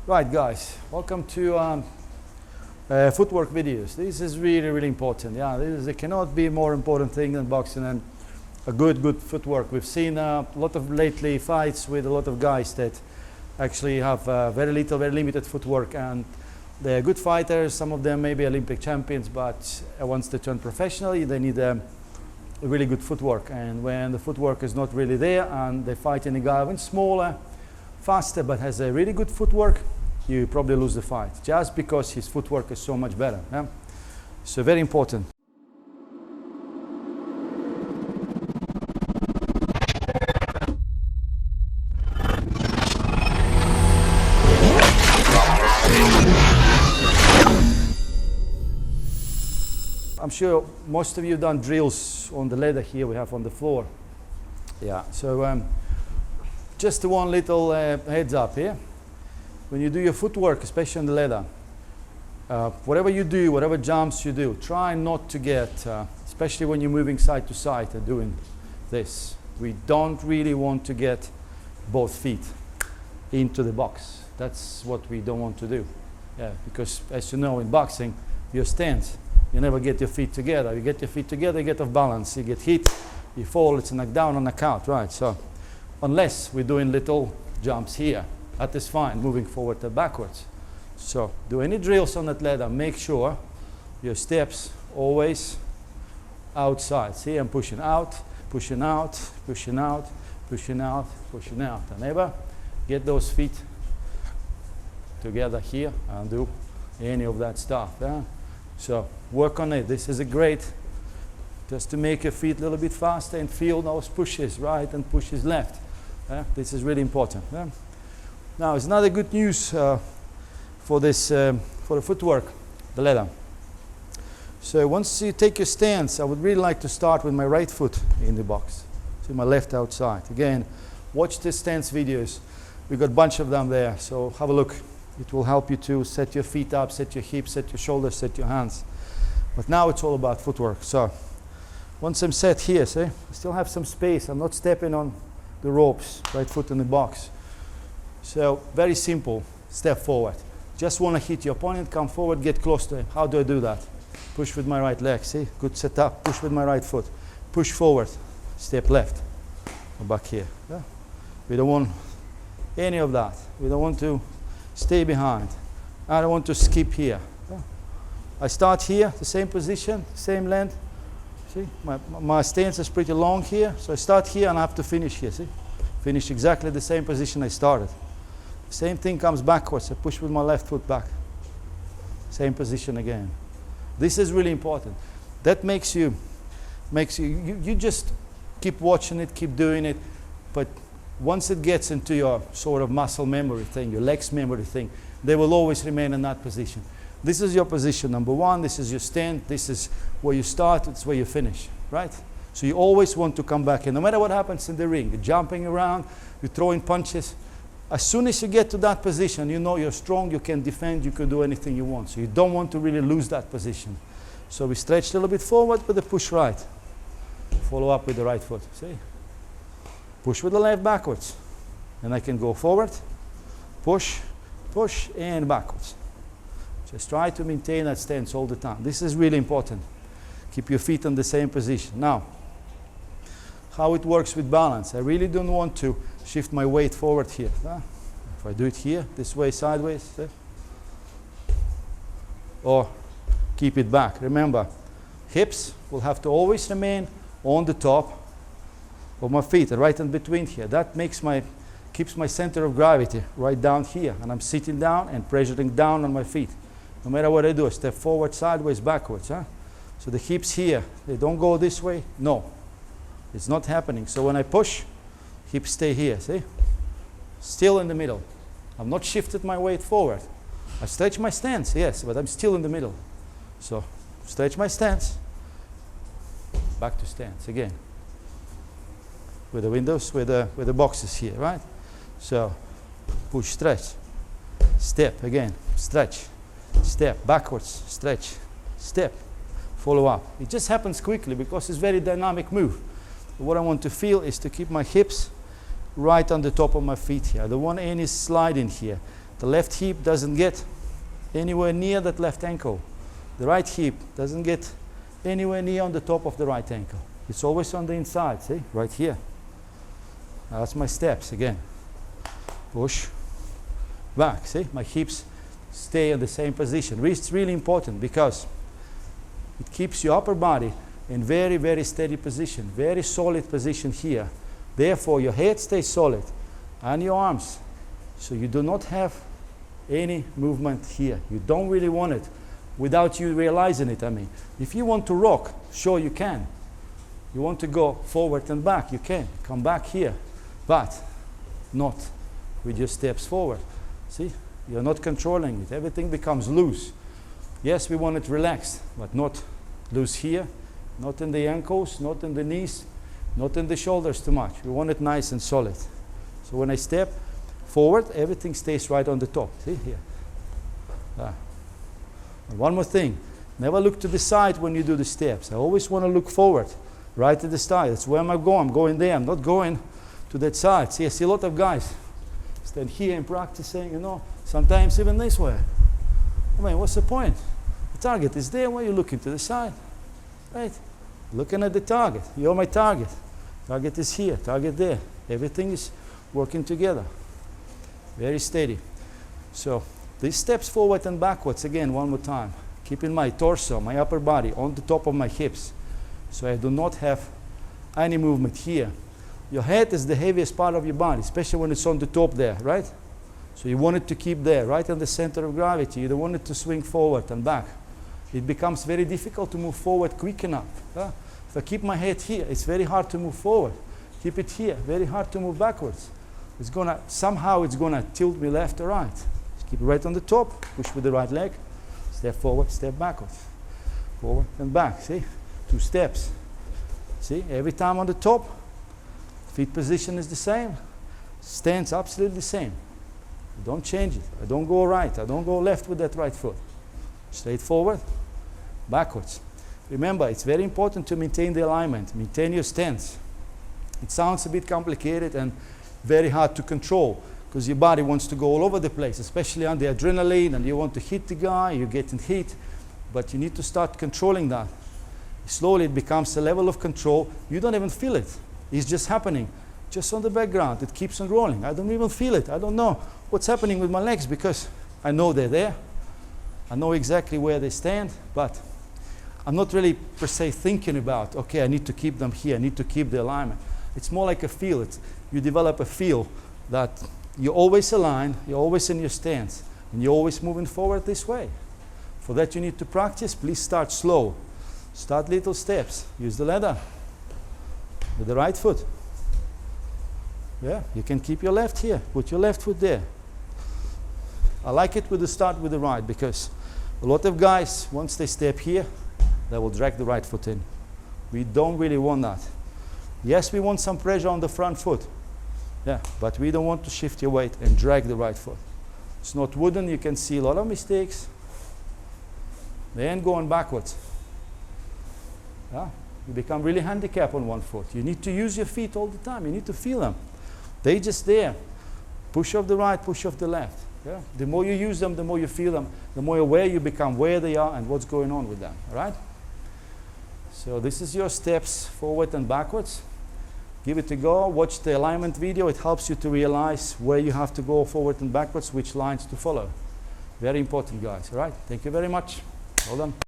Right, guys, welcome to footwork videos. This is really important. Yeah, there cannot be a more important thing than boxing and a good footwork. We've seen a lot of lately fights with a lot of guys that actually have very limited footwork, and they're good fighters. Some of them may be Olympic champions, but once they turn professional, they need a really good footwork. And when the footwork is not really there, and they fight in a guy even smaller, faster, but has a really good footwork, you probably lose the fight just because his footwork is so much better. Yeah? So very important. I'm sure most of you done drills on the leather here we have on the floor. Yeah, so just one little heads up here. When you do your footwork, especially on the leather, whatever you do, whatever jumps you do, try not to get, especially when you're moving side to side and doing this, we don't really want to get both feet into the box. That's what we don't want to do. Yeah, because as you know, in boxing, your stance, you never get your feet together. You get your feet together, you get off balance, you get hit, you fall, it's a knockdown or knockout, right? So unless we're doing little jumps here, that is fine, moving forward and backwards. So do any drills on that leather, make sure your steps always outside. See, I'm pushing out, pushing out, pushing out, pushing out, pushing out. And never get those feet together here and do any of that stuff. Yeah? So work on it. This is a great, just to make your feet a little bit faster and feel those pushes right and pushes left. Yeah? This is really important. Yeah? Now, it's another good news for this, for the footwork, the leather. So once you take your stance, I would really like to start with my right foot in the box. So my left outside. Again, watch the stance videos. We've got a bunch of them there, so have a look. It will help you to set your feet up, set your hips, set your shoulders, set your hands. But now it's all about footwork. So once I'm set here, see, I still have some space. I'm not stepping on the ropes, right foot in the box. So very simple, step forward. Just want to hit your opponent, come forward, get close to him. How do I do that? Push with my right leg, see? Good setup, push with my right foot. Push forward, step left, go back here. Yeah? We don't want any of that. We don't want to stay behind. I don't want to skip here. Yeah? I start here, the same position, same length. See, my stance is pretty long here, so I start here and I have to finish here, see? Finish exactly the same position I started. Same thing comes backwards. I push with my left foot back. Same position again. This is really important. That makes you just keep watching it, keep doing it. But once it gets into your sort of muscle memory thing, your legs memory thing, they will always remain in that position. This is your position number one. This is your stand. This is where you start. It's where you finish, right? So you always want to come back, and no matter what happens in the ring, you're jumping around, you're throwing punches. As soon as you get to that position, you know you're strong, you can defend, you can do anything you want. So you don't want to really lose that position. So we stretch a little bit forward with the push right. Follow up with the right foot, see? Push with the left backwards. And I can go forward, push, push, and backwards. Just try to maintain that stance all the time. This is really important. Keep your feet in the same position. Now, how it works with balance. I really don't want to shift my weight forward here. If I do it here, this way, sideways, or keep it back. Remember, hips will have to always remain on the top of my feet, right in between here. That keeps my center of gravity right down here, and I'm sitting down and pressuring down on my feet. No matter what I do, I step forward, sideways, backwards. So the hips here, they don't go this way. No. It's not happening. So when I push, hips stay here, see? Still in the middle. I've not shifted my weight forward. I stretch my stance, yes, but I'm still in the middle. So stretch my stance, back to stance again. With the windows, with the boxes here, right? So push, stretch, step again, stretch, step, backwards, stretch, step, follow up. It just happens quickly because it's a very dynamic move. What I want to feel is to keep my hips right on the top of my feet here. I don't want any slide in here. The left hip doesn't get anywhere near that left ankle. The right hip doesn't get anywhere near on the top of the right ankle. It's always on the inside, see? Right here. That's my steps again. Push, back, see? My hips stay in the same position. It's really important because it keeps your upper body in very, very steady position, very solid position here. Therefore, your head stays solid and your arms. So you do not have any movement here. You don't really want it without you realizing it. I mean, if you want to rock, sure you can. You want to go forward and back, you can. Come back here, but not with your steps forward. See, you're not controlling it. Everything becomes loose. Yes, we want it relaxed, but not loose here, not in the ankles, not in the knees, not in the shoulders too much. We want it nice and solid. So when I step forward, everything stays right on the top. See here. And one more thing, never look to the side when you do the steps. I always want to look forward, right to the side. That's where I'm going. I'm going there. I'm not going to that side. See, I see a lot of guys stand here and practicing, you know, sometimes even this way. I mean, what's the point? The target is there. Why are you looking to the side? Right? Looking at the target. You're my target. Target is here. Target there. Everything is working together. Very steady. So these steps forward and backwards, again, one more time. Keeping my torso, my upper body on the top of my hips. So I do not have any movement here. Your head is the heaviest part of your body, especially when it's on the top there, right? So you want it to keep there, right in the center of gravity. You don't want it to swing forward and back. It becomes very difficult to move forward quick enough. If I keep my head here, it's very hard to move forward. Keep it here, very hard to move backwards. Somehow it's gonna tilt me left or right. Just keep it right on the top, push with the right leg, step forward, step backwards. Forward and back, see? 2 steps. See, every time on the top, feet position is the same, stance absolutely the same. Don't change it. I don't go right, I don't go left with that right foot. Straight forward, backwards. Remember, it's very important to maintain the alignment, maintain your stance. It sounds a bit complicated and very hard to control because your body wants to go all over the place, especially on the adrenaline, and you want to hit the guy, you're getting hit, but you need to start controlling that. Slowly it becomes a level of control. You don't even feel it. It's just happening, just on the background. It keeps on rolling. I don't even feel it. I don't know what's happening with my legs because I know they're there. I know exactly where they stand, but I'm not really per se thinking about, okay, I need to keep them here, I need to keep the alignment. It's more like a feel. You develop a feel that you're always aligned, you're always in your stance, and you're always moving forward this way. For that you need to practice. Please start slow. Start little steps. Use the ladder with the right foot. Yeah, you can keep your left here. Put your left foot there. I like it with the start with the right because a lot of guys, once they step here, they will drag the right foot in. We don't really want that. Yes, we want some pressure on the front foot. Yeah, but we don't want to shift your weight and drag the right foot. It's not wooden. You can see a lot of mistakes. Then going backwards. Yeah, you become really handicapped on one foot. You need to use your feet all the time. You need to feel them. They're just there. Push off the right, push off the left. Yeah? The more you use them, the more you feel them, the more aware you become where they are and what's going on with them. All right? So this is your steps forward and backwards. Give it a go. Watch the alignment video. It helps you to realize where you have to go forward and backwards, which lines to follow. Very important, guys. All right? Thank you very much. Well done.